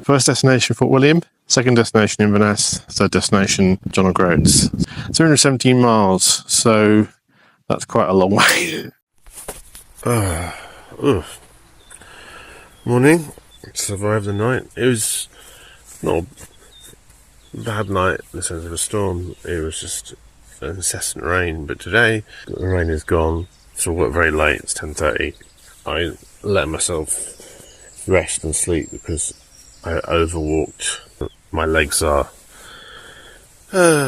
First destination, Fort William. Second destination, Inverness. Third destination, John O'Groats. 317 miles, so that's quite a long way. Morning. Survived the night. It was not a bad night in the sense of a storm. It was just an incessant rain. But today, the rain is gone. So I worked very late. It's 10:30. I let myself rest and sleep because I overwalked. My legs are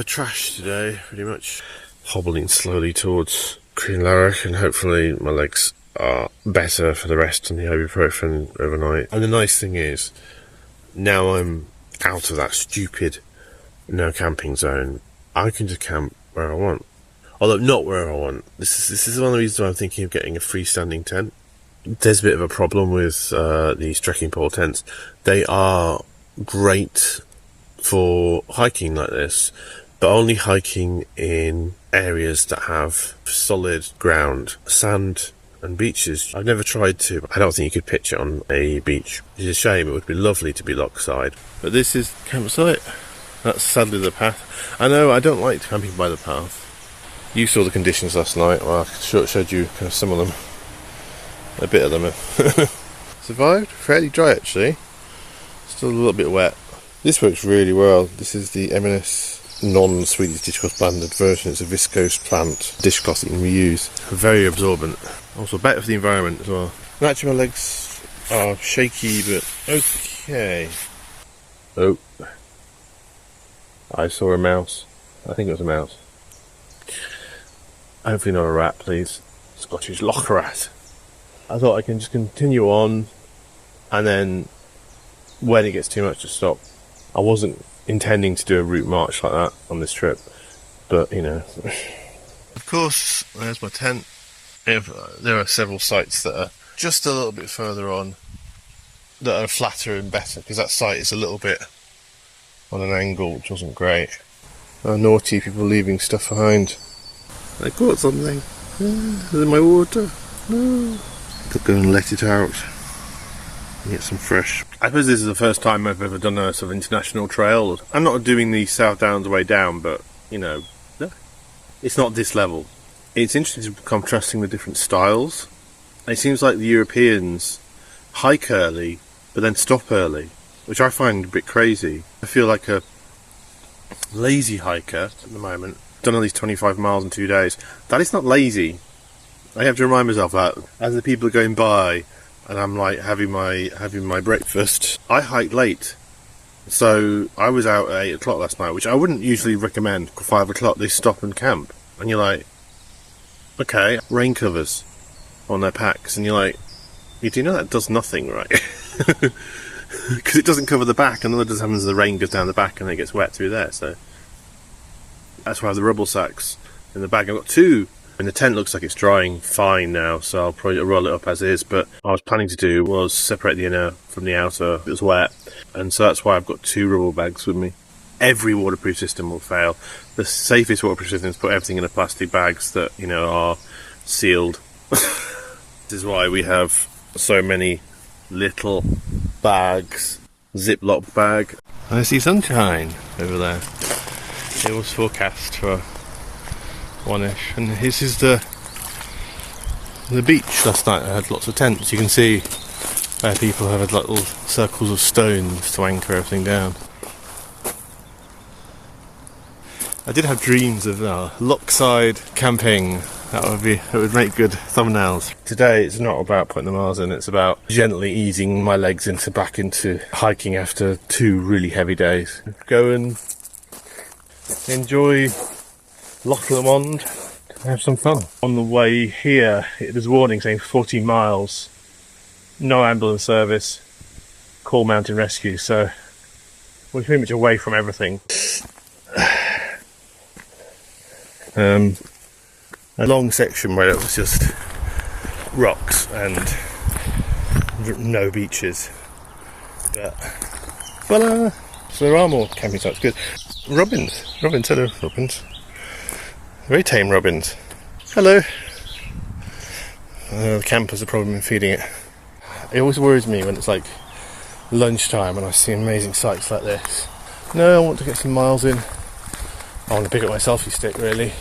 trash today, pretty much. Hobbling slowly towards Crianlarich, and hopefully my legs are better for the rest on the ibuprofen overnight. And the nice thing is, now I'm out of that stupid no camping zone, I can just camp where I want. Although not where I want. This is one of the reasons why I'm thinking of getting a freestanding tent. There's a bit of a problem with these trekking pole tents. They are great for hiking like this, but only hiking in areas that have solid ground, sand and beaches. I've never tried to. I don't think you could pitch it on a beach. It's a shame. It would be lovely to be lockside. But this is campsite. That's sadly the path. I know I don't like camping by the path. You saw the conditions last night. Well, I showed you kind of some of them. A bit of them. Survived. Fairly dry actually. Still a little bit wet. This works really well. This is the M&S non-Swedish dishcloth banded version. It's a viscose plant dishcloth that you can reuse. Very absorbent. Also better for the environment as well. And actually my legs are shaky, but okay. Oh. I saw a mouse. I think it was a mouse. Hopefully not a rat, please. Scottish loch rat. I thought I can just continue on, and then when it gets too much to stop. I wasn't intending to do a route march like that on this trip, but you know. Of course, there's my tent. There are several sites that are just a little bit further on that are flatter and better, because that site is a little bit on an angle, which wasn't great. Naughty people leaving stuff behind. I caught something. Is it my water? No. Could go and let it out and get some fresh. I suppose this is the first time I've ever done a sort of international trail. I'm not doing the South Downs way down, but you know, it's not this level. It's interesting to contrasting the different styles. It seems like the Europeans hike early but then stop early, which I find a bit crazy. I feel like a lazy hiker at the moment. Done all these 25 miles in 2 days. That is not lazy. I have to remind myself that as the people are going by and I'm like having my breakfast. I hiked late, so I was out at 8 o'clock last night, which I wouldn't usually recommend. 5 o'clock they stop and camp, and you're like, okay, rain covers on their packs, and you're like, you do know that does nothing, right? Because it doesn't cover the back, and all that does happen is the rain goes down the back and it gets wet through there. So that's why I have the rubble sacks in the bag. I've got two. And the tent looks like it's drying fine now, so I'll probably roll it up as is. But what I was planning to do was separate the inner from the outer. It was wet, and so that's why I've got two rubble bags with me. Every waterproof system will fail. The safest waterproof system is put everything in a plastic bags that, you know, are sealed. This is why we have so many little bags. Ziploc bag. I see sunshine over there. It was forecast for one-ish, and this is the beach. Last night I had lots of tents. You can see where people have had little circles of stones to anchor everything down. I did have dreams of lockside camping. It would make good thumbnails. Today it's not about putting the miles in, it's about gently easing my legs back into hiking after 2 really heavy days. Go and enjoy Loch Lomond, have some fun. On the way here, there's a warning saying 14 miles, no ambulance service, call mountain rescue, so we're pretty much away from everything. A long section where it was just rocks and no beaches, but voila! So there are more camping sites. Good. Robins, hello robins. Very tame robins. Hello. The campers are probably feeding it. It always worries me when it's like lunchtime and I see amazing sights like this. No, I want to get some miles in. I want to pick up my selfie stick, really.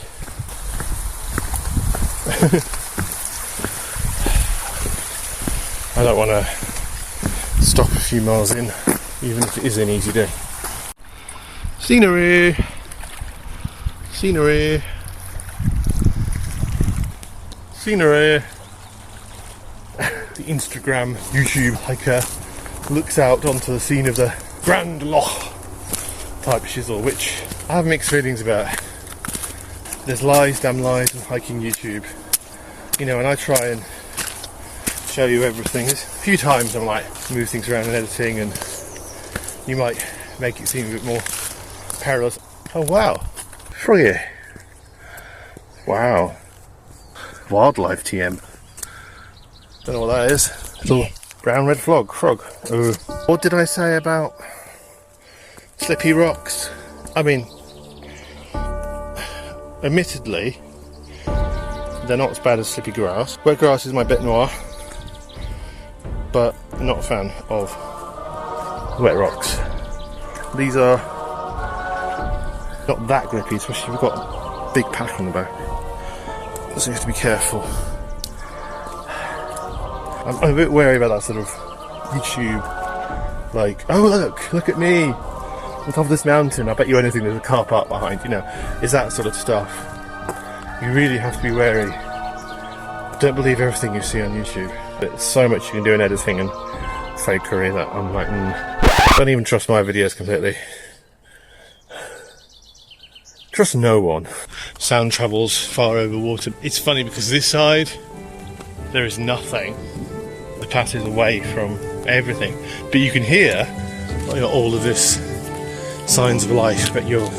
I don't want to stop a few miles in, even if it is an easy day. Scenery! Scenery! Scenery! The Instagram, YouTube hiker looks out onto the scene of the Grand Loch type shizzle, which I have mixed feelings about. There's lies, damn lies, in hiking YouTube. You know, and I try and show you everything. There's a few times I'm like, move things around in editing and you might make it seem a bit more perilous. Oh wow, froggy. Wow. Wildlife TM. Don't know what that is. Little brown red frog. What did I say about slippy rocks? I mean, admittedly, they're not as bad as slippy grass. Wet grass is my bête noire, but I'm not a fan of wet rocks. These are not that grippy, especially if you've got a big pack on the back. So you have to be careful. I'm a bit wary about that sort of YouTube, like, oh look at me, on top of this mountain, I bet you anything there's a car park behind, you know, it's that sort of stuff. You really have to be wary. Don't believe everything you see on YouTube. There's so much you can do in editing and fakery that I'm like, don't even trust my videos completely. Trust no one. Sound travels far over water. It's funny because this side, there is nothing. The path is away from everything. But you can hear all of this signs of life, but you're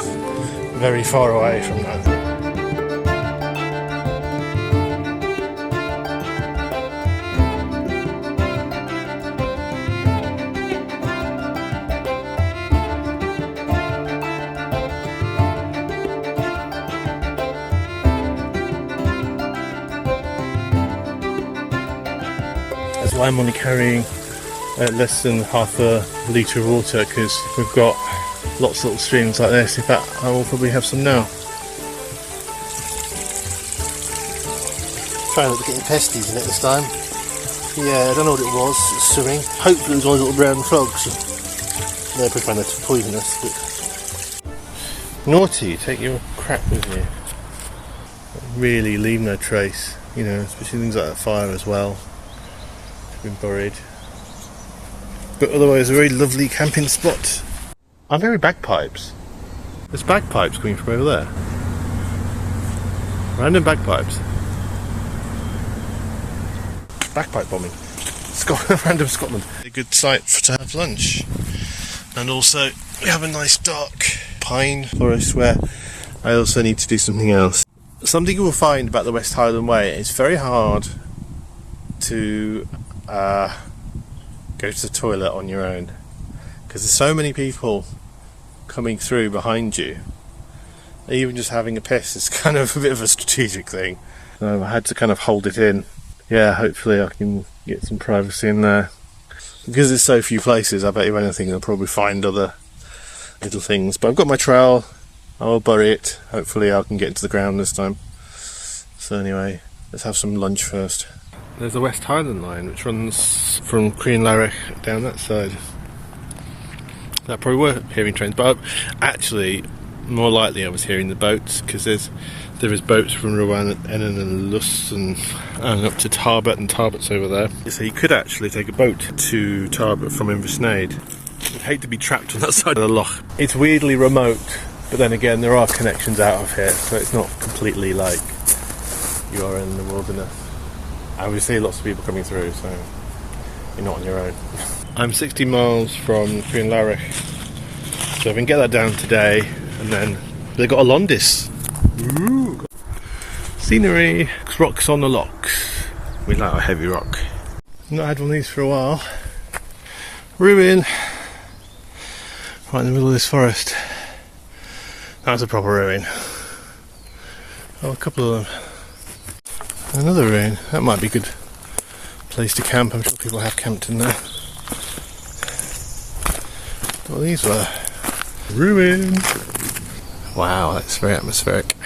very far away from that. That's why I'm only carrying less than half a litre of water, because we've got lots of little streams like this. In fact, I will probably have some now. Trying not to get any pesties in it this time. Yeah, I don't know what it was, it's swimming. Hopefully it was all little brown frogs. They're pretty fine, they're poisonous, but... Naughty, take your crap with you. Really leave no trace, you know, especially things like that fire as well. Been buried. But otherwise a very lovely camping spot. I'm hearing bagpipes. There's bagpipes coming from over there. Random bagpipes. Bagpipe bombing. Random Scotland. A good site to have lunch. And also we have a nice dark pine forest where I also need to do something else. Something you will find about the West Highland Way, it's very hard to go to the toilet on your own, because there's so many people coming through behind you. Even just having a piss is kind of a bit of a strategic thing. So I had to kind of hold it in. Yeah, hopefully I can get some privacy in there. Because there's so few places, I bet you anything I'll probably find other little things. But I've got my trowel, I will bury it. Hopefully I can get into the ground this time. So anyway, let's have some lunch first. There's the West Highland line, which runs from Crianlarich down that side. That probably were hearing trains, but actually, more likely I was hearing the boats, because there is boats from Rowan and Luss and up to Tarbert, and Tarbert's over there. So you could actually take a boat to Tarbert from Inversnaid. I'd hate to be trapped on that side of the loch. It's weirdly remote, but then again there are connections out of here, so it's not completely like you are in the wilderness. I would see lots of people coming through, so you're not on your own. I'm 60 miles from Crianlarich, so I can get that down today, and then they've got a Londis. Ooh. Scenery, rocks on the locks. We like a heavy rock. Not had one of these for a while. Ruin, right in the middle of this forest. That's a proper ruin. Oh, a couple of them. Another ruin. That might be a good place to camp. I'm sure people have camped in there. Well, these were ruined. Wow, that's very atmospheric.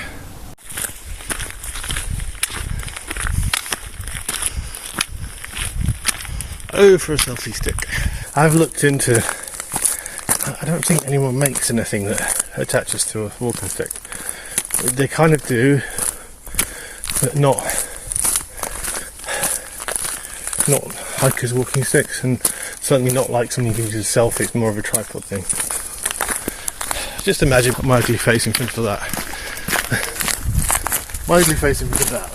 Oh, for a selfie stick. I've looked into... I don't think anyone makes anything that attaches to a walking stick. They kind of do, but not hikers' walking sticks, and certainly not like something you can use as a selfie. It's more of a tripod thing. Just imagine my ugly face in front of that. My ugly face in front of that.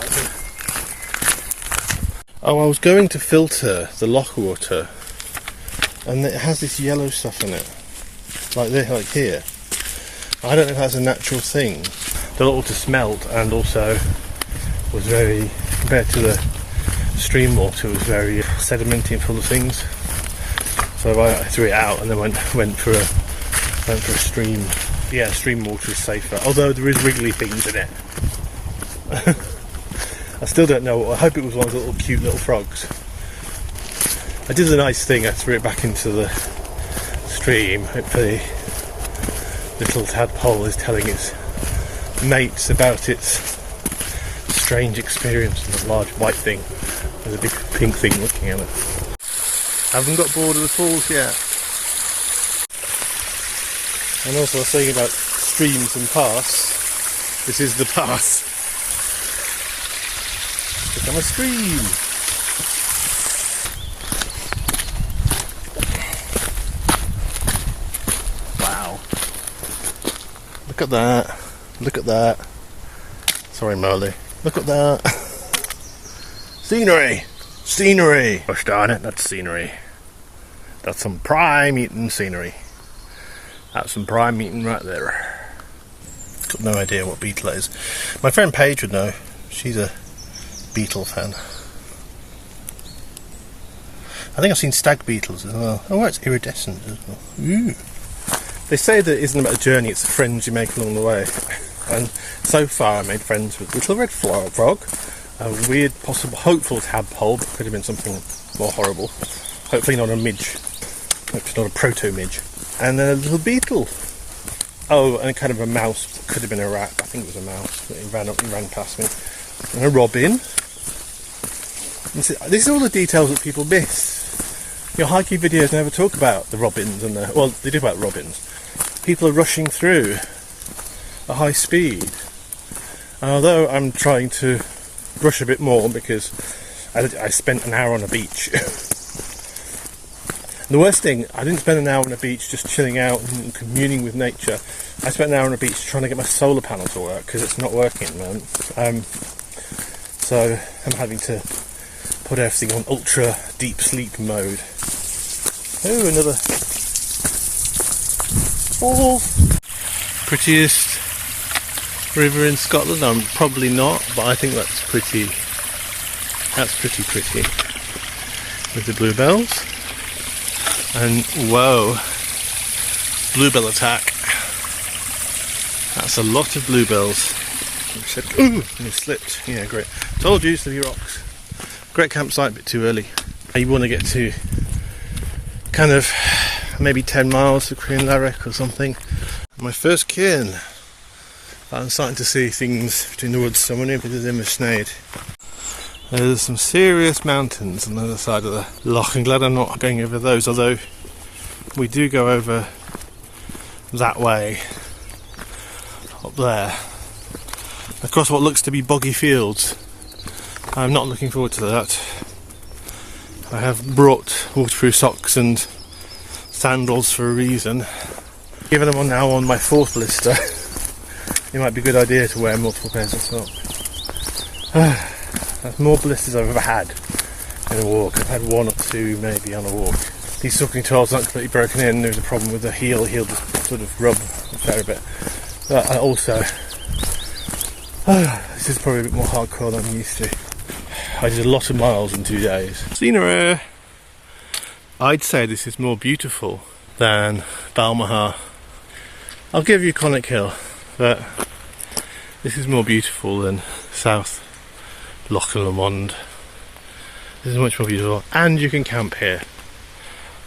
Oh, I was going to filter the loch water, and it has this yellow stuff in it, like this, like here. I don't know if that's a natural thing. The water smelled, and also was very, compared to the stream water, was very sedimenty and full of things. So I threw it out and then went for a stream. Yeah, stream water is safer, although there is wriggly things in it. I still don't know. I hope it was one of the little cute little frogs. I did a nice thing. I threw it back into the stream. Hopefully, little tadpole is telling its mates about its strange experience with a large white thing with a big pink thing looking at it. Haven't got bored of the falls yet. And also I was saying about streams and paths. This is the path. It's become a stream. Wow. Look at that. Look at that. Sorry, Marley. Look at that. Scenery! Scenery! Gosh darn it, that's scenery. That's some prime eating scenery. That's some prime eating right there. Got no idea what beetle it is. My friend Paige would know. She's a beetle fan. I think I've seen stag beetles as well. Oh, it's iridescent as well. Ooh. They say that it isn't about the journey, it's the friends you make along the way. And so far I made friends with little red frog, a weird, possible, hopeful tadpole, but could have been something more horrible. Hopefully not a midge. Hopefully not a proto-midge. And then a little beetle. Oh, and kind of a mouse. Could have been a rat. I think it was a mouse. But he ran past me. And a robin. This is all the details that people miss. Your hiking videos never talk about the robins and well, they do about robins. People are rushing through at high speed. And although I'm trying to rush a bit more because I spent an hour on a beach. The worst thing, I didn't spend an hour on a beach just chilling out and communing with nature. I spent an hour on a beach trying to get my solar panel to work because it's not working at the moment. So I'm having to put everything on ultra deep sleep mode. Oh, another fall. Prettiest river in Scotland? Probably not, but I think that's pretty. That's pretty with the bluebells. And whoa, bluebell attack. That's a lot of bluebells. Ooh, and it slipped. Yeah, great. Told you, slippy rocks. Great campsite, but too early. You want to get to kind of maybe 10 miles to Crianlarich or something. My first cairn. I'm starting to see things between the woods, so I'm wondering if it is Immersnade. There's some serious mountains on the other side of the loch. I'm glad I'm not going over those, although we do go over that way, up there, across what looks to be boggy fields. I'm not looking forward to that. I have brought waterproof socks and sandals for a reason. Given I'm now on my 4th blister, it might be a good idea to wear multiple pairs of socks. That's more blisters I've ever had in a walk. I've had 1 or 2 maybe on a walk. These sucking tiles aren't completely broken in. There's a problem with the heel. The heel just sort of rub a fair bit. But I also, this is probably a bit more hardcore than I'm used to. I did a lot of miles in 2 days. Scenery! I'd say this is more beautiful than Balmahar. I'll give you Conic Hill, but this is more beautiful than South Loch Lomond. This is much more beautiful, and you can camp here.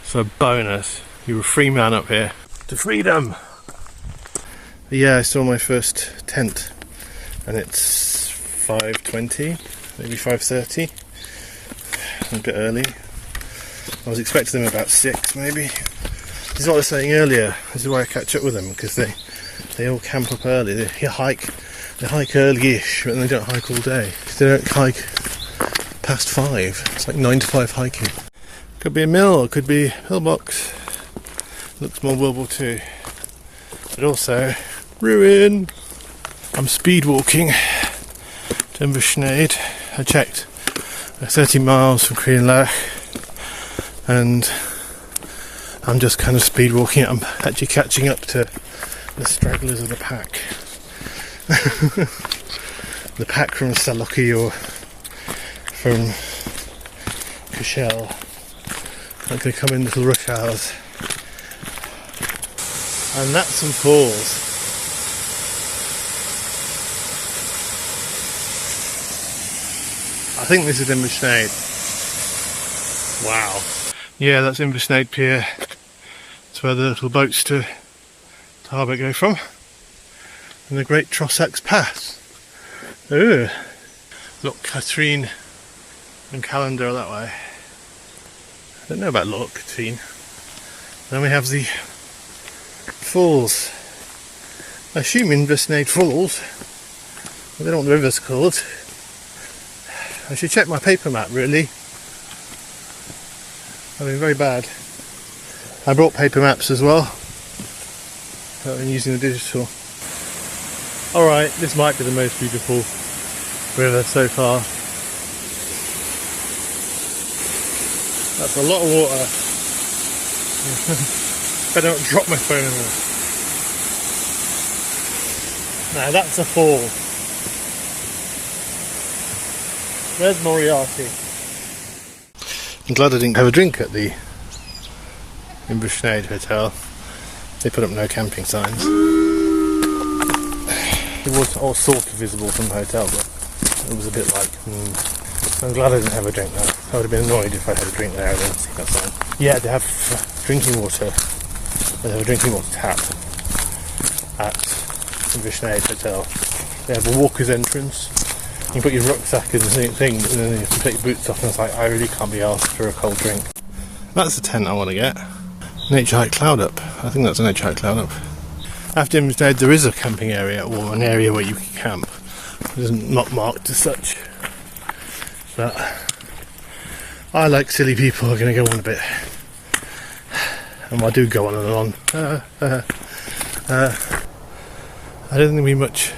So bonus. You're a free man up here. To freedom! But yeah, I saw my first tent, and it's 5:20, maybe 5:30. A bit early. I was expecting them about 6 maybe. This is what I was saying earlier. This is why I catch up with them, because they all camp up early. They hike early-ish, but they don't hike all day. They don't hike past 5. It's like 9 to 5 hiking. Could be a mill, it could be a pillbox. Looks more World War II. But also, ruin! I'm speed walking to Inversnaid. I checked. 30 miles from Crianlarich, and I'm just kind of speed walking. I'm actually catching up to the stragglers of the pack. The pack from Saloki or from Cashel. Like they come in little rush hours. And that's some falls. I think this is Inversnaid. Wow. Yeah, that's Inversnaid Pier. That's where the little boats to harbour go from. And the Great Trossachs Pass. Ooh. Loch Katrine and Calendar that way. I don't know about Loch Katrine. Then we have the falls. I assume Inversnaid Falls. I don't know what the river's called. I should check my paper map really. I've been very bad. I brought paper maps as well. I've been using the digital. Alright, this might be the most beautiful river so far. That's a lot of water. Better not drop my phone in there. Now that's a fall. Where's Moriarty? I'm glad I didn't have a drink at the Inversnaid Hotel. They put up no camping signs. It was all sort of visible from the hotel, but it was a bit like, I'm glad I didn't have a drink there. I would have been annoyed if I had a drink there and didn't see that sign. Yeah, they have drinking water. They have a drinking water tap at Inversnaid Hotel. They have a walker's entrance. You can put your rucksack in the thing, and then you have to take your boots off, and it's like, I really can't be asked for a cold drink. That's the tent I want to get. Nature Hike Cloud Up. I think that's a Nature Hike Cloud Up. After Inversnaid there is a camping area, or an area where you can camp. It isn't not marked as such. But I, like silly people, are going to go on a bit. And I do go on and on. I don't think there'll be much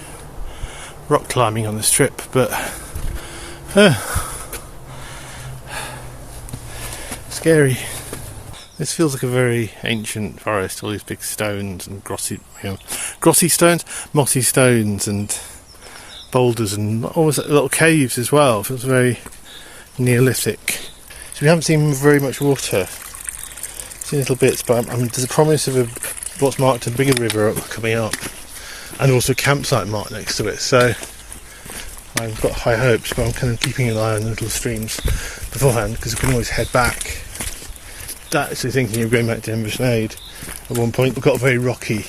rock climbing on this trip, but scary. This feels like a very ancient forest, all these big stones and mossy stones, mossy stones and boulders and almost little caves as well. It feels very Neolithic. So we haven't seen very much water. Seen little bits, but there's a promise of what's marked a bigger river coming up, and also a campsite marked next to it. So I've got high hopes, but I'm kind of keeping an eye on the little streams beforehand, because we can always head back. Actually thinking of going back to Inversnaid at one point. It got very rocky,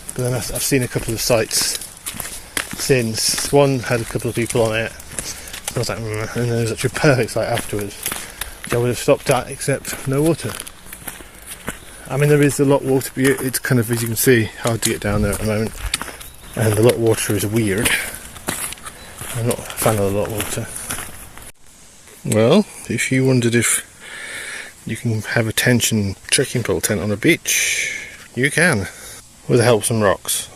but then I've seen a couple of sites since. One had a couple of people on it, so I was like, and there was actually a perfect site afterwards, which I would have stopped at, except no water. I mean, there is a lot of water, but it's kind of, as you can see, hard to get down there at the moment, and the lot of water is weird. I'm not a fan of the lot of water. Well, if you wondered if you can have a tension trekking pole tent on a beach, you can, with the help of some rocks.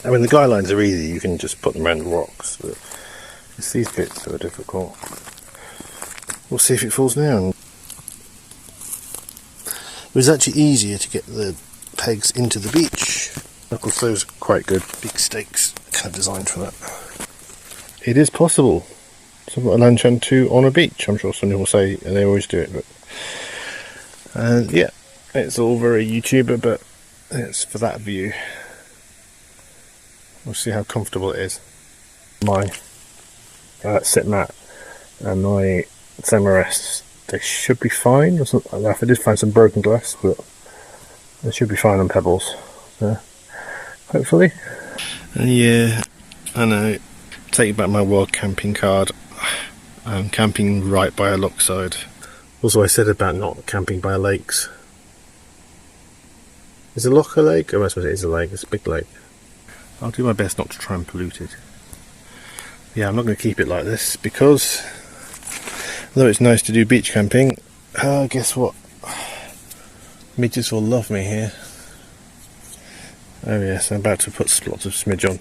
I mean, the guy lines are easy, you can just put them around the rocks, but it's these bits that are difficult. We'll see if it falls down. It was actually easier to get the pegs into the beach. Of course, those are quite good, big stakes, kind of designed for that. It is possible. So I've got a Lanchan 2 on a beach. I'm sure someone will say, and they always do it, but yeah, it's all very YouTuber, but it's for that view. We'll see how comfortable it is. My sit mat and my semi-rest they should be fine. Or something like that. I did find some broken glass, but they should be fine on pebbles. So, hopefully. Yeah, I know. Take back my wild camping card. I'm camping right by a lochside. Also, I said about not camping by lakes. Is a loch a lake? Oh, I suppose it is a lake. It's a big lake. I'll do my best not to try and pollute it. Yeah, I'm not going to keep it like this because, although it's nice to do beach camping, guess what? Midges will love me here. Oh yes, I'm about to put lots of smidge on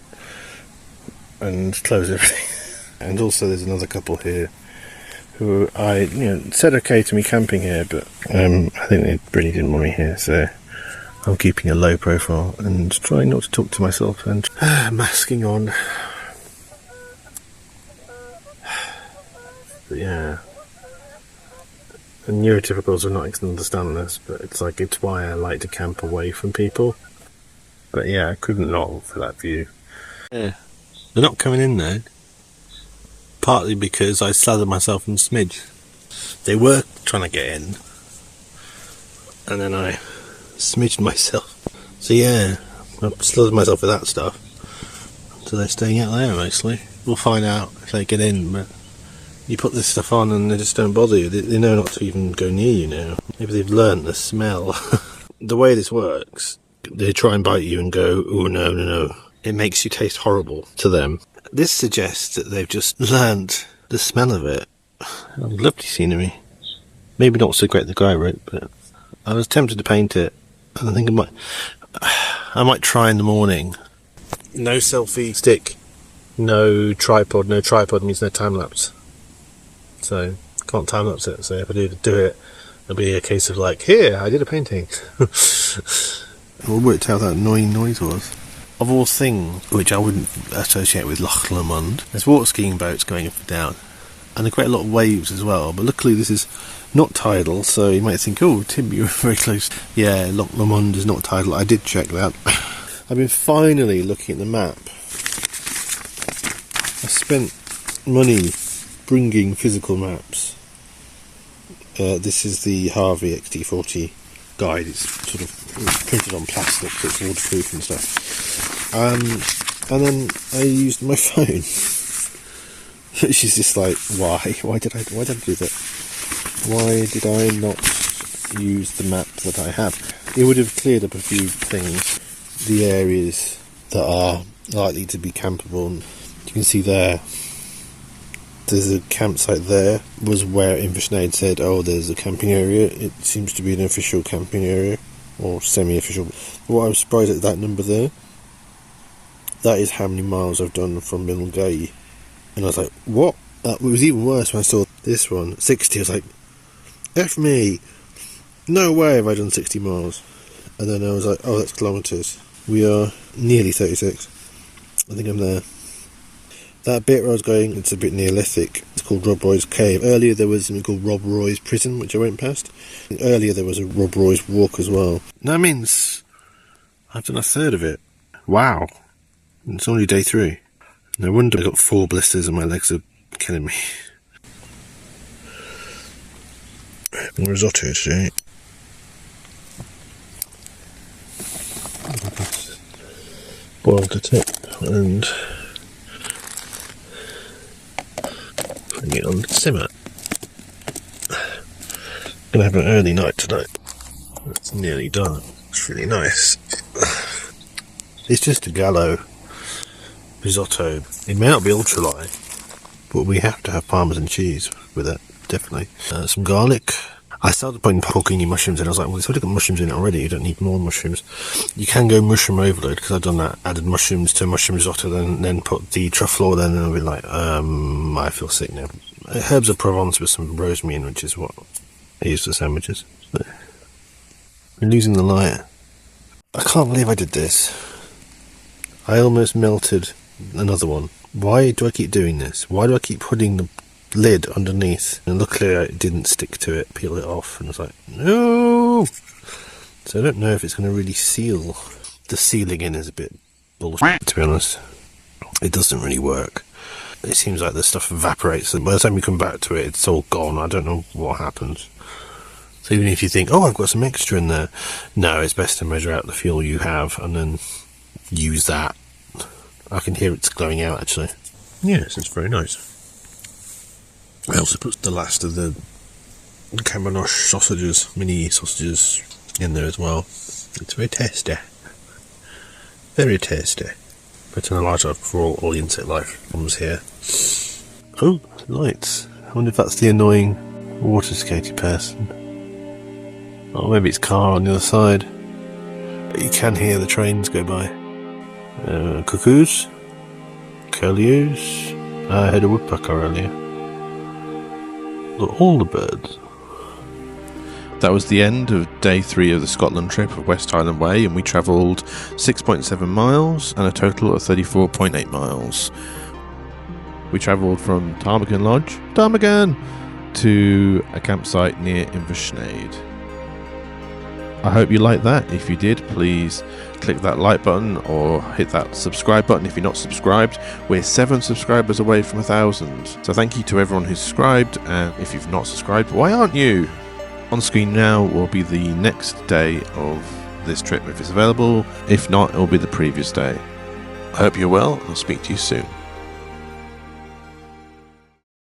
and close everything. And also there's another couple here who said okay to me camping here, but I think they really didn't want me here, so I'm keeping a low profile and trying not to talk to myself and masking on. But yeah, and neurotypicals are not going to understand this, but it's why I like to camp away from people. But yeah, I couldn't not for that view. Yeah, they're not coming in though. Partly because I slathered myself in smidge. They were trying to get in, and then I smidged myself. So yeah, I slathered myself with that stuff. So they're staying out there mostly. We'll find out if they get in, but you put this stuff on and they just don't bother you. They know not to even go near you now. Maybe they've learnt the smell. The way this works, they try and bite you and go, oh no, no, no. It makes you taste horrible to them. This suggests that they've just learnt the smell of it. Lovely scenery. Maybe not so great the guy wrote, but I was tempted to paint it. And I think I might try in the morning. No selfie stick. No tripod. No tripod means no time lapse. So can't time lapse it. So if I do it, it'll be a case of like, here, I did a painting. I worked out that annoying noise was. Of all things which I wouldn't associate with Loch Lomond, there's water skiing boats going up and down, and there's quite a lot of waves as well. But luckily this is not tidal, so you might think, oh Tim, you were very close. Yeah, Loch Lomond is not tidal. I did check that. I've been finally looking at the map. I spent money bringing physical maps. This is the Harvey XT40 guide. It's sort of printed on plastic, so it's waterproof and stuff. And then I used my phone, which is just like, why did I do that? Why did I not use the map that I have? It would have cleared up a few things, the areas that are likely to be campable. And you can see there's a campsite there, was where Invishnade said, oh, there's a camping area. It seems to be an official camping area, or semi-official. What I was surprised at that number there. That is how many miles I've done from Milngay. And I was like, what? It was even worse when I saw this one, 60. I was like, F me. No way have I done 60 miles. And then I was like, oh, that's kilometres. We are nearly 36. I think I'm there. That bit where I was going, it's a bit Neolithic. It's called Rob Roy's Cave. Earlier there was something called Rob Roy's Prison, which I went past. And earlier there was a Rob Roy's Walk as well. That means I've done a third of it. Wow. It's only day 3. No wonder I got 4 blisters and my legs are killing me. Risotto today. Boiled a tip and putting it on the simmer. Gonna have an early night tonight. It's nearly done. It's really nice. It's just a gallo risotto. It may not be ultralight, but we have to have parmesan cheese with it, definitely. Some garlic. I started putting porcini mushrooms in. I was like, well, it's already got mushrooms in it already. You don't need more mushrooms. You can go mushroom overload, because I've done that. Added mushrooms to mushroom risotto, then put the truffle oil in, and I'll be like, I feel sick now. Herbs of Provence with some rosemary in, which is what I use for sandwiches. But we're losing the light. I can't believe I did this. I almost melted another one. Why do I keep doing this? Why do I keep putting the lid underneath? And luckily I didn't stick to it, peel it off, and I was like, no! So I don't know if it's going to really seal. The sealing in is a bit bullshit, to be honest. It doesn't really work. it seems like the stuff evaporates, and by the time you come back to it, it's all gone. I don't know what happens. So even if you think, oh, I've got some extra in there, no, it's best to measure out the fuel you have and then use that. I can hear it's glowing out, actually. Yes, it's very nice. I also put the last of the Crianlarich sausages, mini sausages, in there as well. It's very tasty. Very tasty. Putting a light off before all the insect life comes here. Oh, lights. I wonder if that's the annoying water skating person. Oh, maybe it's a car on the other side. But you can hear the trains go by. Cuckoos. Curlews. I heard a woodpecker earlier. Look, all the birds. That was the end of day 3 of the Scotland trip of West Highland Way, and we travelled 6.7 miles and a total of 34.8 miles. We travelled from Ptarmigan Lodge, to a campsite near Inversnaid. I hope you liked that. If you did, please click that like button or hit that subscribe button if you're not subscribed. We're 7 subscribers away from 1,000. So thank you to everyone who's subscribed, and if you've not subscribed, why aren't you? On screen now will be the next day of this trip if it's available. If not, it will be the previous day. I hope you're well, and I'll speak to you soon.